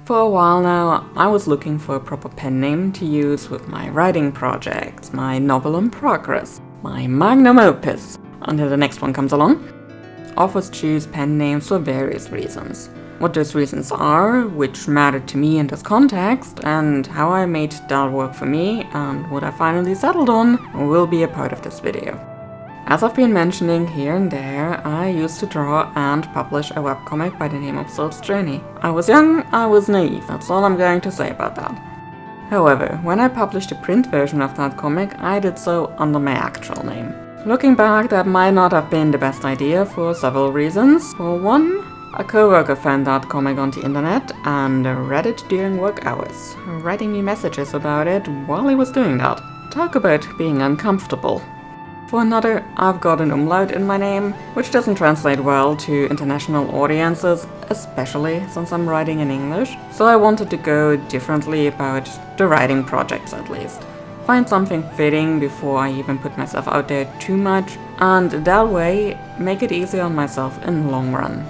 For a while now, I was looking for a proper pen name to use with my writing projects, my novel in progress, my magnum opus, until the next one comes along. Authors choose pen names for various reasons. What those reasons are, which mattered to me in this context, and how I made that work for me, and what I finally settled on, will be a part of this video. As I've been mentioning here and there, I used to draw and publish a webcomic by the name of Soap's Journey. I was young, I was naive, that's all I'm going to say about that. However, when I published a print version of that comic, I did so under my actual name. Looking back, that might not have been the best idea for several reasons. For one, a co-worker found that comic on the internet and read it during work hours, writing me messages about it while he was doing that. Talk about being uncomfortable. For another, I've got an umlaut in my name, which doesn't translate well to international audiences, especially since I'm writing in English, so I wanted to go differently about the writing projects at least. Find something fitting before I even put myself out there too much, and that way make it easier on myself in the long run.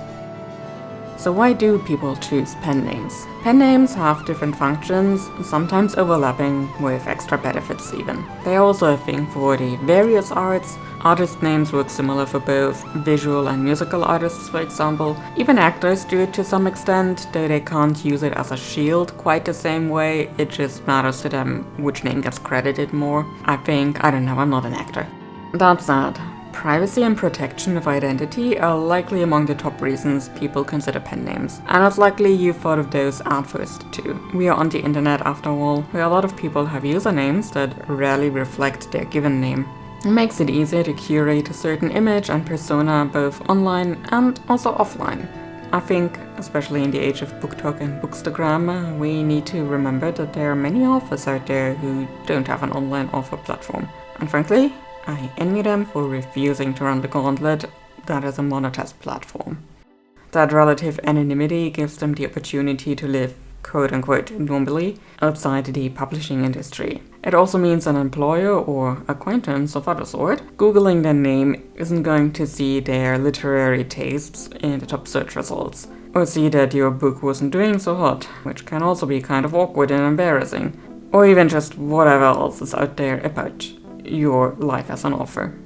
So why do people choose pen names? Pen names have different functions, sometimes overlapping with extra benefits even. They are also a thing for the various arts. Artist names work similar for both visual and musical artists, for example. Even actors do it to some extent, though they can't use it as a shield quite the same way. It just matters to them which name gets credited more. I don't know, I'm not an actor. That said, privacy and protection of identity are likely among the top reasons people consider pen names. And it's likely you've thought of those at first too. We are on the internet after all, where a lot of people have usernames that rarely reflect their given name. It makes it easier to curate a certain image and persona both online and also offline. I think, especially in the age of BookTok and Bookstagram, we need to remember that there are many authors out there who don't have an online author platform. And frankly, I envy them for refusing to run the gauntlet that is a monetized platform. That relative anonymity gives them the opportunity to live quote-unquote normally outside the publishing industry. It also means an employer or acquaintance of other sort googling their name isn't going to see their literary tastes in the top search results, or see that your book wasn't doing so hot, which can also be kind of awkward and embarrassing, or even just whatever else is out there about your life as an author.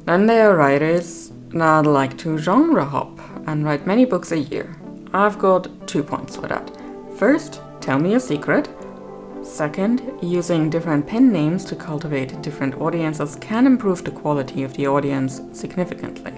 Then there are writers that like to genre hop and write many books a year. I've got 2 points for that. First, tell me a secret. Second, using different pen names to cultivate different audiences can improve the quality of the audience significantly,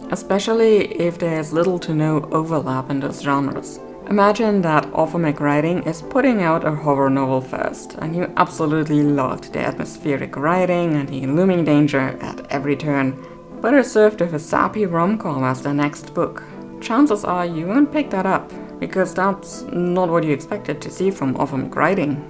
especially if there's little to no overlap in those genres. Imagine that author writing is putting out a horror novel first, and you absolutely loved the atmospheric writing and the looming danger at every turn, but are served with a sappy rom-com as the next book. Chances are you won't pick that up, because that's not what you expected to see from author writing.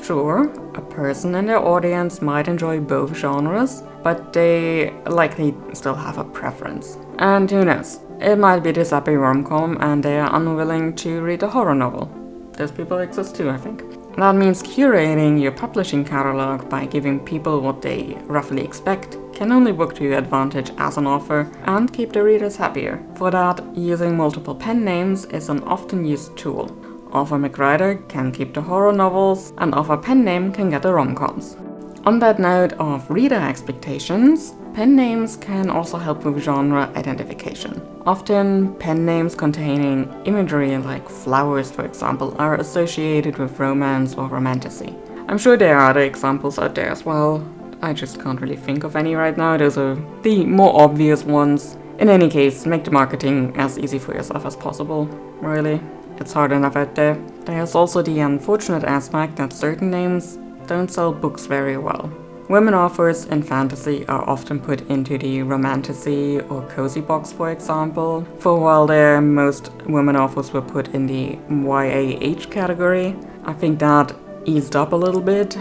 Sure, a person in their audience might enjoy both genres, but they likely still have a preference. And who knows, it might be the sappy rom-com and they are unwilling to read a horror novel. Those people exist too, I think. That means curating your publishing catalog by giving people what they roughly expect can only work to your advantage as an author and keep the readers happier. For that, using multiple pen names is an often used tool. Author McWriter can keep the horror novels, and author pen name can get the rom-coms. On that note of reader expectations, pen names can also help with genre identification. Often, pen names containing imagery like flowers, for example, are associated with romance or romantasy. I'm sure there are other examples out there as well. I just can't really think of any right now. Those are the more obvious ones. In any case, make the marketing as easy for yourself as possible. Really, it's hard enough out there. There's also the unfortunate aspect that certain names don't sell books very well. Women authors in fantasy are often put into the romantasy or cozy box, for example. For a while there, most women authors were put in the YAH category. I think that eased up a little bit,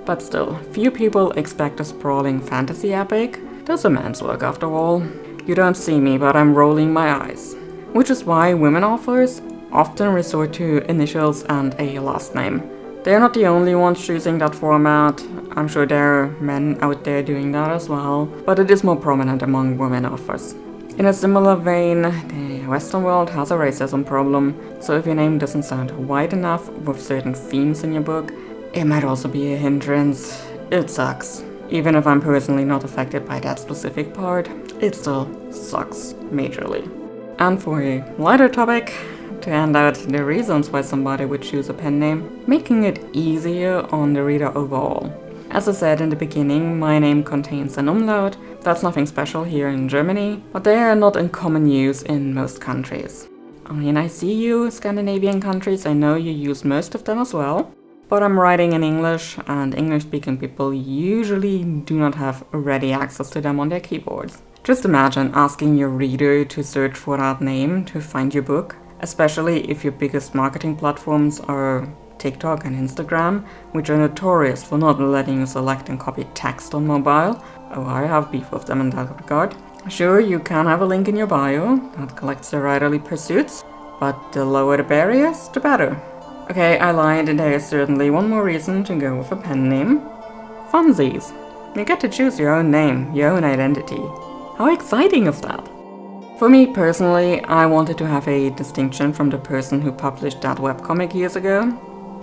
but still, few people expect a sprawling fantasy epic. That's a man's work after all. You don't see me, but I'm rolling my eyes. Which is why women authors often resort to initials and a last name. They're not the only ones choosing that format. I'm sure there are men out there doing that as well, but it is more prominent among women authors. In a similar vein, the Western world has a racism problem, so if your name doesn't sound white enough with certain themes in your book, it might also be a hindrance. It sucks. Even if I'm personally not affected by that specific part, it still sucks majorly. And for a lighter topic, to hand out the reasons why somebody would choose a pen name, making it easier on the reader overall. As I said in the beginning, my name contains an umlaut. That's nothing special here in Germany, but they are not in common use in most countries. I mean, I see you, Scandinavian countries, I know you use most of them as well, but I'm writing in English, and English-speaking people usually do not have ready access to them on their keyboards. Just imagine asking your reader to search for that name to find your book, especially if your biggest marketing platforms are TikTok and Instagram, which are notorious for not letting you select and copy text on mobile. Oh, I have beef with them in that regard. Sure, you can have a link in your bio that collects the writerly pursuits, but the lower the barriers, the better. Okay, I lied, there is certainly one more reason to go with a pen name. Funsies. You get to choose your own name, your own identity. How exciting is that? For me personally, I wanted to have a distinction from the person who published that webcomic years ago.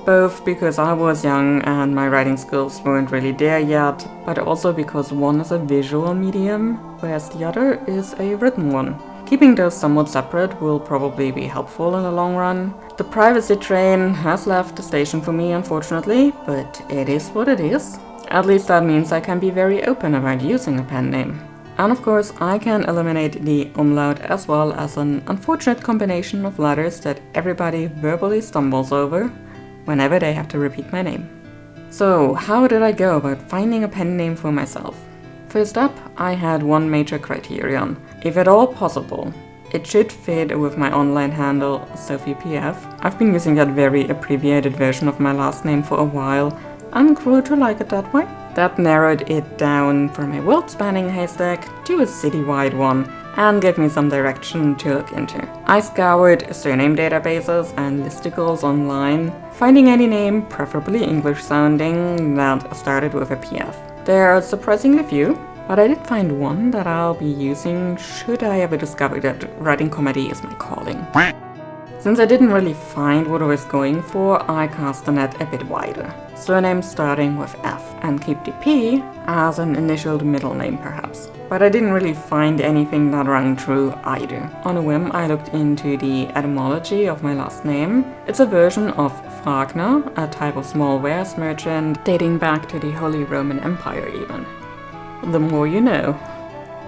Both because I was young and my writing skills weren't really there yet, but also because one is a visual medium, whereas the other is a written one. Keeping those somewhat separate will probably be helpful in the long run. The privacy train has left the station for me, unfortunately, but it is what it is. At least that means I can be very open about using a pen name. And of course, I can eliminate the umlaut as well as an unfortunate combination of letters that everybody verbally stumbles over whenever they have to repeat my name. So, how did I go about finding a pen name for myself? First up, I had one major criterion. If at all possible, it should fit with my online handle, SophiePF. I've been using that very abbreviated version of my last name for a while, and grew to like it that way. That narrowed it down from a world-spanning haystack to a citywide one, and gave me some direction to look into. I scoured surname databases and listicles online, finding any name, preferably English-sounding, that started with a PF. There are surprisingly few, but I did find one that I'll be using should I ever discover that writing comedy is my calling. Since I didn't really find what I was going for, I cast the net a bit wider. Surname starting with F, and keep the P as an initialed middle name perhaps. But I didn't really find anything that rang true either. On a whim, I looked into the etymology of my last name. It's a version of Fragner, a type of small wares merchant dating back to the Holy Roman Empire even. The more you know.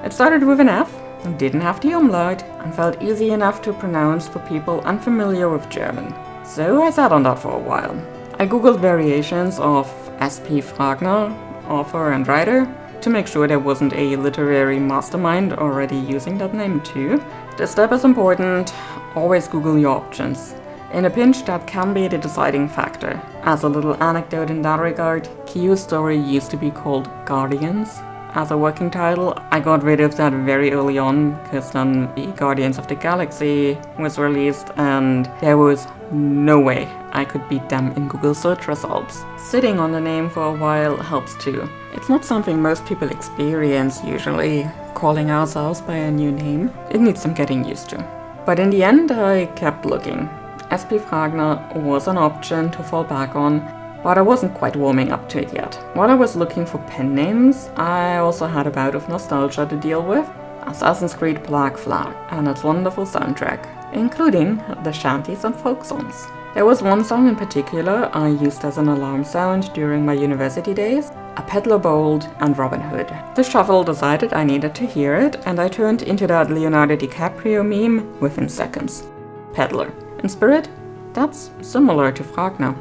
It started with an F, didn't have the umlaut, and felt easy enough to pronounce for people unfamiliar with German. So I sat on that for a while. I googled variations of S.P. Fragner, author and writer, to make sure there wasn't a literary mastermind already using that name too. This step is important, always Google your options. In a pinch, that can be the deciding factor. As a little anecdote in that regard, Q's story used to be called Guardians. As a working title, I got rid of that very early on, because then the Guardians of the Galaxy was released and there was no way I could beat them in Google search results. Sitting on the name for a while helps too. It's not something most people experience usually, calling ourselves by a new name. It needs some getting used to. But in the end, I kept looking. S.P. Fragner was an option to fall back on, but I wasn't quite warming up to it yet. While I was looking for pen names, I also had a bout of nostalgia to deal with. Assassin's Creed Black Flag and its wonderful soundtrack, including the shanties and folk songs. There was one song in particular I used as an alarm sound during my university days, A Peddler Bold and Robin Hood. The shuffle decided I needed to hear it, and I turned into that Leonardo DiCaprio meme within seconds. Peddler. In spirit, that's similar to Fragner,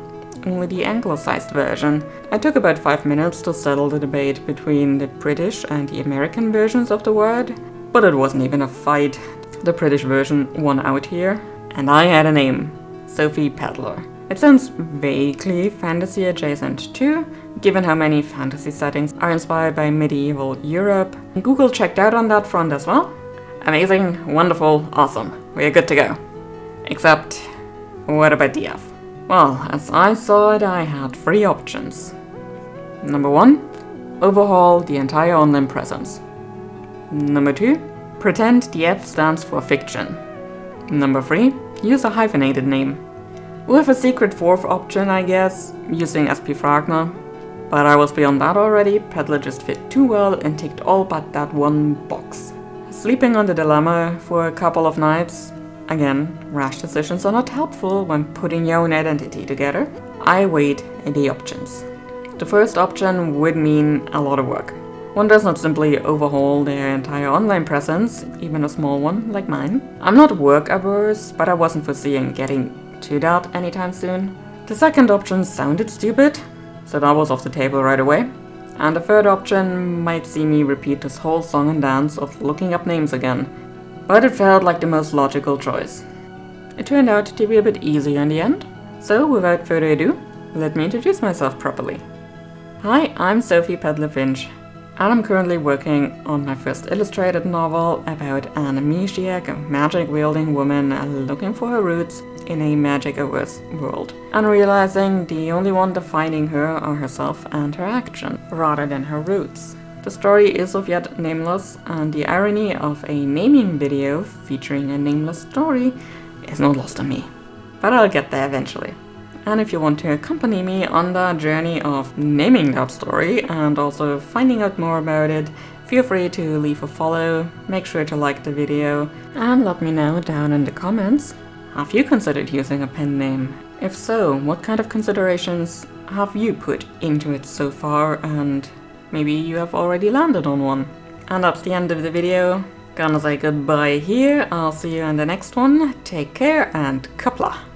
only the anglicized version. I took about 5 minutes to settle the debate between the British and the American versions of the word, but it wasn't even a fight. The British version won out here, and I had a name, Sophie Peddler. It sounds vaguely fantasy adjacent too, given how many fantasy settings are inspired by medieval Europe. Google checked out on that front as well. Amazing, wonderful, awesome. We're good to go. Except, what about the F? Well, as I saw it, I had 3 options. Number 1, overhaul the entire online presence. Number 2, Pretend the F stands for fiction. Number 3. Use a hyphenated name. With a secret fourth option, I guess, using SP Fragner. But I was beyond that already. Peddler just fit too well and ticked all but that one box. Sleeping on the dilemma for a couple of nights. Again, rash decisions are not helpful when putting your own identity together. I weighed the options. The first option would mean a lot of work. One does not simply overhaul their entire online presence, even a small one like mine. I'm not work averse, but I wasn't foreseeing getting to that anytime soon. The second option sounded stupid, so that was off the table right away. And the third option might see me repeat this whole song and dance of looking up names again, but it felt like the most logical choice. It turned out to be a bit easier in the end, so without further ado, let me introduce myself properly. Hi, I'm Sophie Peddler Finch, and I'm currently working on my first illustrated novel about an amnesiac, a magic-wielding woman looking for her roots in a magic-averse world, and realizing the only one defining her are herself and her action, rather than her roots. The story is of yet nameless, and the irony of a naming video featuring a nameless story is not lost on me. But I'll get there eventually. And if you want to accompany me on the journey of naming that story and also finding out more about it, feel free to leave a follow, make sure to like the video, and let me know down in the comments, have you considered using a pen name? If so, what kind of considerations have you put into it so far, and maybe you have already landed on one? And that's the end of the video. Gonna say goodbye here, I'll see you in the next one, take care and kapla!